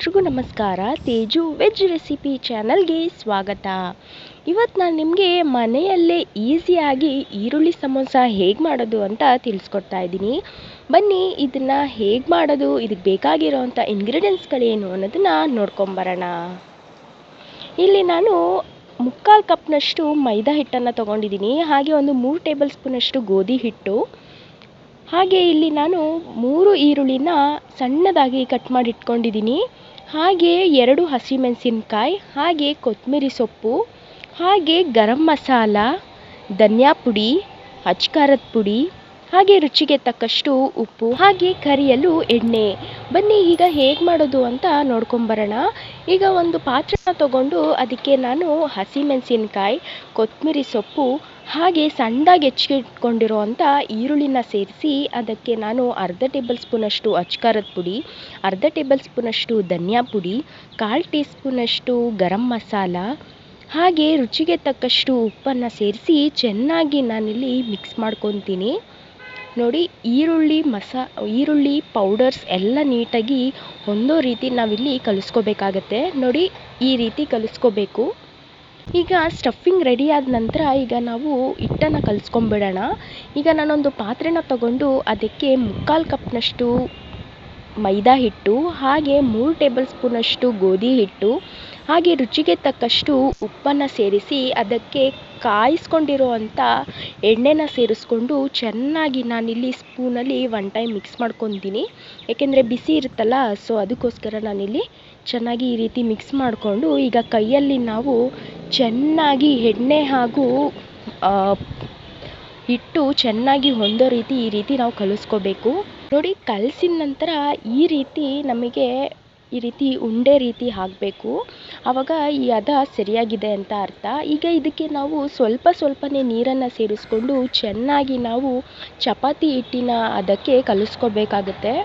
ಎಲ್ರಿಗೂ ನಮಸ್ಕಾರ. Teju veg recipe ಚಾನಲ್ಗೆ ಸ್ವಾಗತ. ಇವತ್ತು ನಾನು ನಿಮಗೆ ಮನೆಯಲ್ಲೇ ಈಸಿಯಾಗಿ ಈರುಳ್ಳಿ ಸಮೋಸ ಹೇಗೆ ಮಾಡೋದು ಅಂತ ತಿಳಿಸ್ಕೊಡ್ತಾ ಇದ್ದೀನಿ. ಬನ್ನಿ ಇದನ್ನು ಹೇಗೆ ಮಾಡೋದು, ಇದಕ್ಕೆ ಬೇಕಾಗಿರೋವಂಥ ಇಂಗ್ರೀಡಿಯೆಂಟ್ಸ್ಗಳೇನು ಅನ್ನೋದನ್ನು ನೋಡ್ಕೊಂಬರೋಣ. ಇಲ್ಲಿ ನಾನು 3/4 ಕಪ್ನಷ್ಟು ಮೈದಾ ಹಿಟ್ಟನ್ನು ತೊಗೊಂಡಿದ್ದೀನಿ. ಹಾಗೆ ಒಂದು 3 ಟೇಬಲ್ ಸ್ಪೂನಷ್ಟು ಗೋಧಿ ಹಿಟ್ಟು, ಹಾಗೆ ಇಲ್ಲಿ ನಾನು 3 ಈರುಳ್ಳಿನ ಸಣ್ಣದಾಗಿ ಕಟ್ ಮಾಡಿ ಇಟ್ಕೊಂಡಿದ್ದೀನಿ. ಹಾಗೆ 2 ಹಸಿಮೆಣಸಿನ್ಕಾಯಿ, ಹಾಗೆ ಕೊತ್ತಂಬರಿ ಸೊಪ್ಪು, ಹಾಗೆ ಗರಂ ಮಸಾಲ, ಧನಿಯಾ ಪುಡಿ, ಅಚ್ಕಾರದ ಪುಡಿ, ಹಾಗೆ ರುಚಿಗೆ ತಕ್ಕಷ್ಟು ಉಪ್ಪು, ಹಾಗೆ ಕರಿಯಲು ಎಣ್ಣೆ. ಬನ್ನಿ ಈಗ ಹೇಗೆ ಮಾಡೋದು ಅಂತ ನೋಡ್ಕೊಂಬರೋಣ. ಈಗ ಒಂದು ಪಾತ್ರೆನ ತಗೊಂಡು ಅದಕ್ಕೆ ನಾನು ಹಸಿಮೆಣಸಿನ್ಕಾಯಿ, ಕೊತ್ತಂಬರಿ ಸೊಪ್ಪು, ಹಾಗೆ ಸಣ್ಣದಾಗಿ ಹೆಚ್ಚಿಟ್ಕೊಂಡಿರೋವಂಥ ಈರುಳ್ಳಿನ ಸೇರಿಸಿ ಅದಕ್ಕೆ ನಾನು ಅರ್ಧ ಟೇಬಲ್ ಸ್ಪೂನಷ್ಟು ಅಚ್ಕಾರದ ಪುಡಿ, ಅರ್ಧ ಟೇಬಲ್ ಸ್ಪೂನಷ್ಟು ಧನಿಯಾ ಪುಡಿ, 1/4 ಟೀ ಸ್ಪೂನಷ್ಟು ಗರಂ ಮಸಾಲ, ಹಾಗೆ ರುಚಿಗೆ ತಕ್ಕಷ್ಟು ಉಪ್ಪನ್ನು ಸೇರಿಸಿ ಚೆನ್ನಾಗಿ ನಾನಿಲ್ಲಿ ಮಿಕ್ಸ್ ಮಾಡ್ಕೊತೀನಿ. ನೋಡಿ, ಈರುಳ್ಳಿ ಪೌಡರ್ಸ್ ಎಲ್ಲ ನೀಟಾಗಿ ಹೊಂದೋ ರೀತಿ ನಾವಿಲ್ಲಿ ಕಲಿಸ್ಕೋಬೇಕಾಗತ್ತೆ. ನೋಡಿ, ಈ ರೀತಿ ಕಲಿಸ್ಕೋಬೇಕು. ಈಗ ಸ್ಟಫಿಂಗ್ ರೆಡಿ ಆದ ನಂತರ ಈಗ ನಾವು ಹಿಟ್ಟನ್ನು ಕಲಿಸ್ಕೊಂಬಿಡೋಣ. ಈಗ ನಾನೊಂದು ಪಾತ್ರೆನ ತಗೊಂಡು ಅದಕ್ಕೆ 3/4 ಕಪ್ನಷ್ಟು ಮೈದಾ ಹಿಟ್ಟು, ಹಾಗೆ 3 ಟೇಬಲ್ ಸ್ಪೂನಷ್ಟು ಗೋಧಿ ಹಿಟ್ಟು, ಹಾಗೆ ರುಚಿಗೆ ತಕ್ಕಷ್ಟು ಉಪ್ಪನ್ನು ಸೇರಿಸಿ ಅದಕ್ಕೆ ಕಾಯಿಸ್ಕೊಂಡಿರುವಂಥ ಎಣ್ಣೆನ ಸೇರಿಸ್ಕೊಂಡು ಚೆನ್ನಾಗಿ ನಾನಿಲ್ಲಿ ಸ್ಪೂನಲ್ಲಿ 1 ಟೈಮ್ ಮಿಕ್ಸ್ ಮಾಡ್ಕೊತೀನಿ. ಏಕೆಂದರೆ ಬಿಸಿ ಇರುತ್ತಲ್ಲ, ಸೊ ಅದಕ್ಕೋಸ್ಕರ ನಾನಿಲ್ಲಿ ಚೆನ್ನಾಗಿ ಈ ರೀತಿ ಮಿಕ್ಸ್ ಮಾಡಿಕೊಂಡು ಈಗ ಕೈಯಲ್ಲಿ ನಾವು ಚೆನ್ನಾಗಿ ಎಣ್ಣೆ ಹಾಗೂ ಹಿಟ್ಟು ಚೆನ್ನಾಗಿ ಹೊಂದೋ ರೀತಿ ಈ ರೀತಿ ನಾವು ಕಲಿಸ್ಕೋಬೇಕು. ನೋಡಿ, ಕಲಸಿದ ನಂತರ ಈ ರೀತಿ ಉಂಡೆ ರೀತಿ ಆಗಬೇಕು. ಆವಾಗ ಈ ಹದ ಸರಿಯಾಗಿದೆ ಅಂತ ಅರ್ಥ. ಈಗ ಇದಕ್ಕೆ ನಾವು ಸ್ವಲ್ಪನೇ ನೀರನ್ನು ಸೇರಿಸ್ಕೊಂಡು ಚೆನ್ನಾಗಿ ನಾವು ಚಪಾತಿ ಹಿಟ್ಟಿನ ಅದಕ್ಕೆ ಕಲಿಸ್ಕೋಬೇಕಾಗುತ್ತೆ.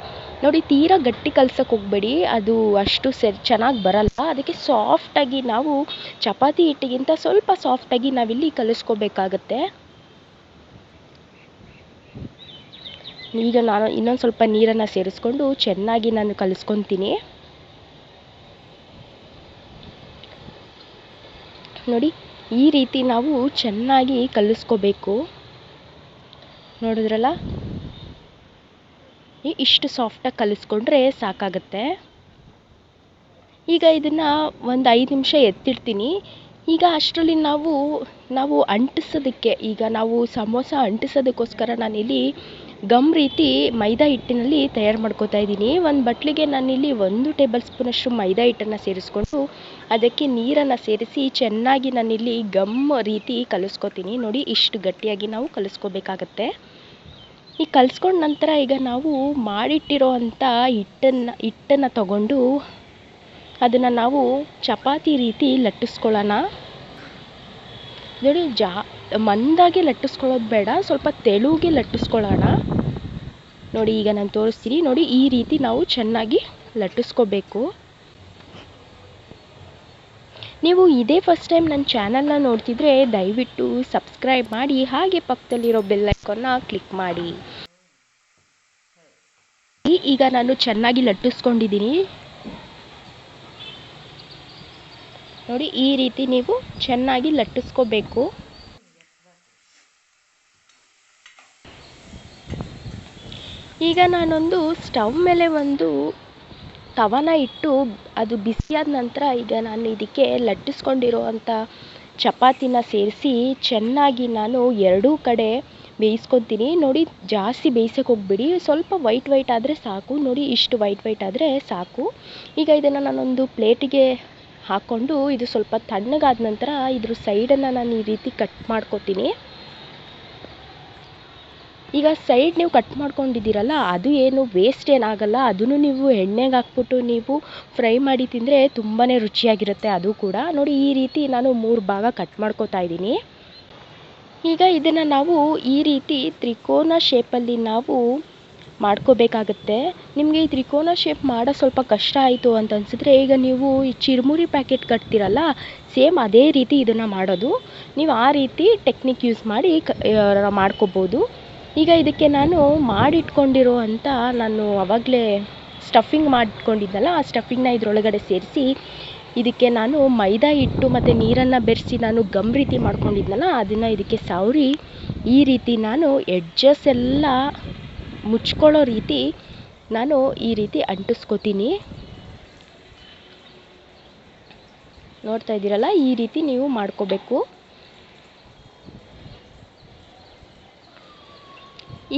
ನೋಡಿ, ತೀರಾ ಗಟ್ಟಿ ಕಲ್ಸಕ್ಕೆ ಹೋಗಬೇಡಿ, ಅದು ಅಷ್ಟು ಚೆನ್ನಾಗಿ ಬರಲ್ಲ. ಅದಕ್ಕೆ ಸಾಫ್ಟಾಗಿ ನಾವು ಚಪಾತಿ ಹಿಟ್ಟಿಗಿಂತ ಸ್ವಲ್ಪ ಸಾಫ್ಟಾಗಿ ನಾವಿಲ್ಲಿ ಕಲಿಸ್ಕೋಬೇಕಾಗತ್ತೆ. ಈಗ ನಾನು ಇನ್ನೊಂದು ಸ್ವಲ್ಪ ನೀರನ್ನು ಸೇರಿಸ್ಕೊಂಡು ಚೆನ್ನಾಗಿ ನಾನು ಕಲಿಸ್ಕೊತೀನಿ. ನೋಡಿ, ಈ ರೀತಿ ನಾವು ಚೆನ್ನಾಗಿ ಕಲಿಸ್ಕೋಬೇಕು. ನೋಡಿದ್ರಲ್ಲ, ಇಷ್ಟು ಸಾಫ್ಟಾಗಿ ಕಲಿಸ್ಕೊಂಡ್ರೆ ಸಾಕಾಗತ್ತೆ. ಈಗ ಇದನ್ನು ಒಂದು 5 ನಿಮಿಷ ಎತ್ತಿಡ್ತೀನಿ. ಈಗ ಅಷ್ಟರಲ್ಲಿ ನಾವು ಅಂಟಿಸೋದಕ್ಕೆ, ಈಗ ನಾವು ಸಮೋಸ ಅಂಟಿಸೋದಕ್ಕೋಸ್ಕರ ನಾನಿಲ್ಲಿ ಗಮ್ ರೀತಿ ಮೈದಾ ಹಿಟ್ಟಿನಲ್ಲಿ ತಯಾರು ಮಾಡ್ಕೋತಾ ಇದ್ದೀನಿ. ಒಂದು ಬಟ್ಲಿಗೆ ನಾನಿಲ್ಲಿ 1 ಟೇಬಲ್ ಸ್ಪೂನಷ್ಟು ಮೈದಾ ಹಿಟ್ಟನ್ನು ಸೇರಿಸ್ಕೊಂಡು ಅದಕ್ಕೆ ನೀರನ್ನು ಸೇರಿಸಿ ಚೆನ್ನಾಗಿ ನಾನಿಲ್ಲಿ ಗಮ್ ರೀತಿ ಕಲಿಸ್ಕೊತೀನಿ. ನೋಡಿ, ಇಷ್ಟು ಗಟ್ಟಿಯಾಗಿ ನಾವು ಕಲಿಸ್ಕೋಬೇಕಾಗತ್ತೆ. ಈ ಕಲಿಸ್ಕೊಂಡ ನಂತರ ಈಗ ನಾವು ಮಾಡಿಟ್ಟಿರೋ ಅಂಥ ಹಿಟ್ಟನ್ನು ತಗೊಂಡು ಅದನ್ನು ನಾವು ಚಪಾತಿ ರೀತಿ ಲಟ್ಟಿಸ್ಕೊಳ್ಳೋಣ. ನೋಡಿ, ಮಂದಾಗಿ ಲಟ್ಟಿಸ್ಕೊಳ್ಳೋದು ಬೇಡ, ಸ್ವಲ್ಪ ತೆಳುಗೆ ಲಟ್ಟಿಸ್ಕೊಳ್ಳೋಣ. ನೋಡಿ, ಈಗ ನಾನು ತೋರಿಸ್ತೀನಿ. ನೋಡಿ, ಈ ರೀತಿ ನಾವು ಚೆನ್ನಾಗಿ ಲಟ್ಟಿಸ್ಕೋಬೇಕು. ನೀವು ಇದೇ ಫಸ್ಟ್ ಟೈಮ್ ನನ್ನ ಚಾನಲ್ನ ನೋಡ್ತಿದ್ರೆ ದಯವಿಟ್ಟು ಸಬ್ಸ್ಕ್ರೈಬ್ ಮಾಡಿ, ಹಾಗೆ ಪಕ್ಕದಲ್ಲಿರೋ ಬೆಲ್ ಐಕಾನ್ನ ಕ್ಲಿಕ್ ಮಾಡಿ. ಈಗ ನಾನು ಚೆನ್ನಾಗಿ ಲಟ್ಟಿಸ್ಕೊಂಡಿದ್ದೀನಿ. ನೋಡಿ, ಈ ರೀತಿ ನೀವು ಚೆನ್ನಾಗಿ ಲಟ್ಟಿಸ್ಕೋಬೇಕು. ಈಗ ನಾನೊಂದು ಸ್ಟವ್ ಮೇಲೆ ಒಂದು ತವನ ಇಟ್ಟು ಅದು ಬಿಸಿಯಾದ ನಂತರ ಈಗ ನಾನು ಇದಕ್ಕೆ ಲಟ್ಟಿಸ್ಕೊಂಡಿರುವಂಥ ಚಪಾತಿನ ಸೇರಿಸಿ ಚೆನ್ನಾಗಿ ನಾನು ಎರಡೂ ಕಡೆ ಬೇಯಿಸ್ಕೊತೀನಿ. ನೋಡಿ, ಜಾಸ್ತಿ ಬೇಯಿಸೋಕೆ ಹೋಗ್ಬಿಡಿ, ಸ್ವಲ್ಪ ವೈಟ್ ಆದರೆ ಸಾಕು. ನೋಡಿ, ಇಷ್ಟು ವೈಟ್ ಆದರೆ ಸಾಕು. ಈಗ ಇದನ್ನು ನಾನೊಂದು ಪ್ಲೇಟಿಗೆ ಹಾಕ್ಕೊಂಡು ಇದು ಸ್ವಲ್ಪ ತಣ್ಣಗಾದ ನಂತರ ಇದ್ರ ಸೈಡನ್ನು ನಾನು ಈ ರೀತಿ ಕಟ್ ಮಾಡ್ಕೊತೀನಿ. ಈಗ ಸೈಡ್ ನೀವು ಕಟ್ ಮಾಡ್ಕೊಂಡಿದ್ದೀರಲ್ಲ, ಅದು ಏನು ವೇಸ್ಟ್ ಏನಾಗಲ್ಲ. ಅದನ್ನು ನೀವು ಎಣ್ಣೆಗೆ ಹಾಕ್ಬಿಟ್ಟು ನೀವು ಫ್ರೈ ಮಾಡಿ ತಿಂದರೆ ತುಂಬಾ ರುಚಿಯಾಗಿರುತ್ತೆ ಅದು ಕೂಡ. ನೋಡಿ, ಈ ರೀತಿ ನಾನು 3 ಭಾಗ ಕಟ್ ಮಾಡ್ಕೊತಾ ಇದ್ದೀನಿ. ಈಗ ಇದನ್ನು ನಾವು ಈ ರೀತಿ ತ್ರಿಕೋನ ಶೇಪಲ್ಲಿ ನಾವು ಮಾಡ್ಕೋಬೇಕಾಗತ್ತೆ. ನಿಮಗೆ ಈ ತ್ರಿಕೋನ ಶೇಪ್ ಮಾಡೋ ಸ್ವಲ್ಪ ಕಷ್ಟ ಆಯಿತು ಅಂತ ಅನಿಸಿದ್ರೆ ಈಗ ನೀವು ಈ ಚಿರುಮುರಿ ಪ್ಯಾಕೆಟ್ ಕಟ್ತೀರಲ್ಲ, ಸೇಮ್ ಅದೇ ರೀತಿ ಇದನ್ನು ಮಾಡೋದು. ನೀವು ಆ ರೀತಿ ಟೆಕ್ನಿಕ್ ಯೂಸ್ ಮಾಡಿ ಮಾಡ್ಕೋಬೋದು. ಈಗ ಇದಕ್ಕೆ ನಾನು ಮಾಡಿಟ್ಕೊಂಡಿರೋ ಅಂತ ನಾನು ಆವಾಗಲೇ ಸ್ಟಫಿಂಗ್ ಮಾಡ್ಕೊಂಡಿದ್ನಲ್ಲ ಆ ಸ್ಟಫಿಂಗ್ನ ಇದರೊಳಗಡೆ ಸೇರಿಸಿ ಇದಕ್ಕೆ ನಾನು ಮೈದಾ ಹಿಟ್ಟು ಮತ್ತು ನೀರನ್ನು ಬೆರೆಸಿ ನಾನು ಗಮ್ ರೀತಿ ಮಾಡ್ಕೊಂಡಿದ್ನಲ್ಲ ಅದನ್ನು ಇದಕ್ಕೆ ಸವರಿ ಈ ರೀತಿ ನಾನು ಎಡ್ಜಸ್ ಎಲ್ಲ ಮುಚ್ಕೊಳ್ಳೋ ರೀತಿ ನಾನು ಈ ರೀತಿ ಅಂಟಿಸ್ಕೊತೀನಿ. ನೋಡ್ತಾ ಇದ್ದೀರಲ್ಲ, ಈ ರೀತಿ ನೀವು ಮಾಡ್ಕೋಬೇಕು.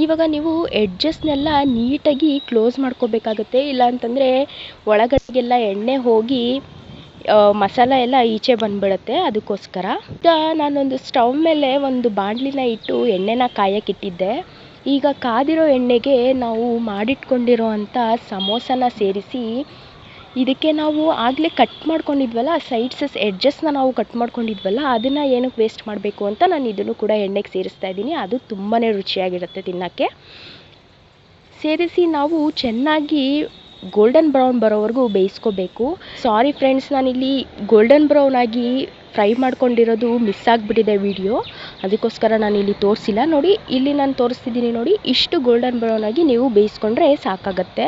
ಇವಾಗ ನೀವು ಎಡ್ಜಸ್ನೆಲ್ಲ ನೀಟಾಗಿ ಕ್ಲೋಸ್ ಮಾಡ್ಕೋಬೇಕಾಗುತ್ತೆ, ಇಲ್ಲ ಅಂತಂದರೆ ಒಳಗಡೆಗೆಲ್ಲ ಎಣ್ಣೆ ಹೋಗಿ ಮಸಾಲ ಎಲ್ಲ ಈಚೆ ಬಂದ್ಬಿಡುತ್ತೆ. ಅದಕ್ಕೋಸ್ಕರ ಈಗ ನಾನೊಂದು ಸ್ಟವ್ ಮೇಲೆ ಒಂದು ಬಾಣಲಿನ ಇಟ್ಟು ಎಣ್ಣೆನ ಕಾಯಕ್ಕಿಟ್ಟಿದ್ದೆ. ಈಗ ಕಾದಿರೋ ಎಣ್ಣೆಗೆ ನಾವು ಮಾಡಿಟ್ಕೊಂಡಿರೋ ಅಂಥ ಸಮೋಸನ ಸೇರಿಸಿ ಇದಕ್ಕೆ ನಾವು ಆಗಲೇ ಕಟ್ ಮಾಡ್ಕೊಂಡಿದ್ವಲ್ಲ ಸೈಡ್ಸಸ್ ಎಡ್ಜಸ್ನ ನಾವು ಕಟ್ ಮಾಡ್ಕೊಂಡಿದ್ವಲ್ಲ ಅದನ್ನು ಏನಕ್ಕೆ ವೇಸ್ಟ್ ಮಾಡಬೇಕು ಅಂತ ನಾನು ಇದನ್ನು ಕೂಡ ಎಣ್ಣೆಗೆ ಸೇರಿಸ್ತಾ ಇದ್ದೀನಿ. ಅದು ತುಂಬಾ ರುಚಿಯಾಗಿರುತ್ತೆ ತಿನ್ನೋಕ್ಕೆ. ಸೇರಿಸಿ ನಾವು ಚೆನ್ನಾಗಿ ಗೋಲ್ಡನ್ ಬ್ರೌನ್ ಬರೋವರೆಗೂ ಬೇಯಿಸ್ಕೋಬೇಕು. ಸಾರಿ ಫ್ರೆಂಡ್ಸ್, ನಾನಿಲ್ಲಿ ಗೋಲ್ಡನ್ ಬ್ರೌನ್ ಆಗಿ ಫ್ರೈ ಮಾಡ್ಕೊಂಡಿರೋದು ಮಿಸ್ ಆಗಿಬಿಟ್ಟಿದೆ ವಿಡಿಯೋ, ಅದಕ್ಕೋಸ್ಕರ ನಾನಿಲ್ಲಿ ತೋರಿಸಿಲ್ಲ. ನೋಡಿ, ಇಲ್ಲಿ ನಾನು ತೋರಿಸ್ತಿದ್ದೀನಿ ನೋಡಿ, ಇಷ್ಟು ಗೋಲ್ಡನ್ ಬ್ರೌನ್ ಆಗಿ ನೀವು ಬೇಯಿಸ್ಕೊಂಡ್ರೆ ಸಾಕಾಗತ್ತೆ.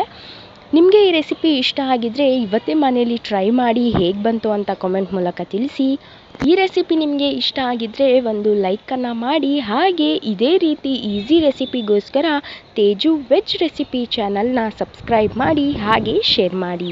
ನಿಮಗೆ ಈ ರೆಸಿಪಿ ಇಷ್ಟ ಆಗಿದ್ದರೆ ಇವತ್ತೇ ಮನೆಯಲ್ಲಿ ಟ್ರೈ ಮಾಡಿ ಹೇಗೆ ಬಂತು ಅಂತ ಕಾಮೆಂಟ್ ಮೂಲಕ ತಿಳಿಸಿ. ಈ ರೆಸಿಪಿ ನಿಮಗೆ ಇಷ್ಟ ಆಗಿದ್ದರೆ ಒಂದು ಲೈಕನ್ನು ಮಾಡಿ, ಹಾಗೆ ಇದೇ ರೀತಿ ಈಸಿ ರೆಸಿಪಿಗೋಸ್ಕರ ತೇಜು ವೆಜ್ ರೆಸಿಪಿ ಚಾನಲ್ನ ಸಬ್ಸ್ಕ್ರೈಬ್ ಮಾಡಿ ಹಾಗೆ ಶೇರ್ ಮಾಡಿ.